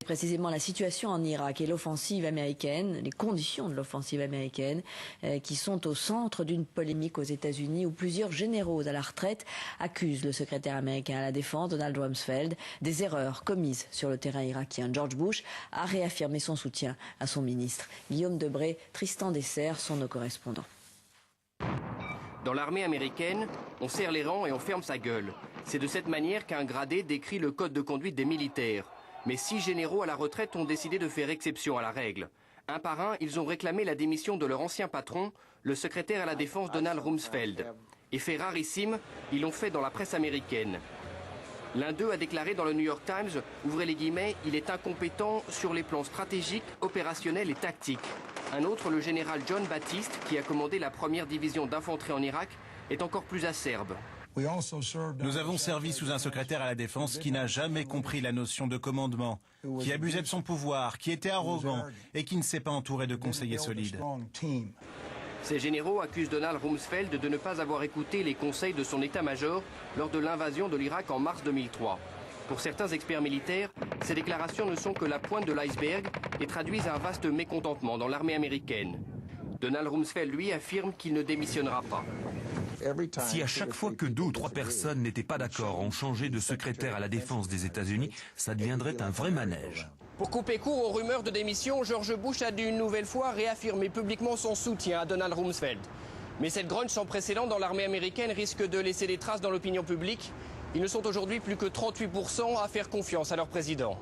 Précisément la situation en Irak et l'offensive américaine, les conditions de l'offensive américaine qui sont au centre d'une polémique aux États-Unis où plusieurs généraux à la retraite accusent le secrétaire américain à la défense, Donald Rumsfeld, des erreurs commises sur le terrain irakien. George Bush a réaffirmé son soutien à son ministre. Guillaume Debré, Tristan Dessert sont nos correspondants. Dans l'armée américaine, on serre les rangs et on ferme sa gueule. C'est de cette manière qu'un gradé décrit le code de conduite des militaires. Mais 6 généraux à la retraite ont décidé de faire exception à la règle. Un par un, ils ont réclamé la démission de leur ancien patron, le secrétaire à la défense Donald Rumsfeld. Et fait rarissime, ils l'ont fait dans la presse américaine. L'un d'eux a déclaré dans le New York Times, ouvrez les guillemets, il est incompétent sur les plans stratégiques, opérationnels et tactiques. Un autre, le général John Baptiste, qui a commandé la première division d'infanterie en Irak, est encore plus acerbe. Nous avons servi sous un secrétaire à la défense qui n'a jamais compris la notion de commandement, qui abusait de son pouvoir, qui était arrogant et qui ne s'est pas entouré de conseillers solides. Ces généraux accusent Donald Rumsfeld de ne pas avoir écouté les conseils de son état-major lors de l'invasion de l'Irak en mars 2003. Pour certains experts militaires, ces déclarations ne sont que la pointe de l'iceberg et traduisent un vaste mécontentement dans l'armée américaine. Donald Rumsfeld, lui, affirme qu'il ne démissionnera pas. Si à chaque fois que 2 ou 3 personnes n'étaient pas d'accord ont changé de secrétaire à la défense des États-Unis, ça deviendrait un vrai manège. Pour couper court aux rumeurs de démission, George Bush a dû une nouvelle fois réaffirmer publiquement son soutien à Donald Rumsfeld. Mais cette grogne sans précédent dans l'armée américaine risque de laisser des traces dans l'opinion publique. Ils ne sont aujourd'hui plus que 38% à faire confiance à leur président.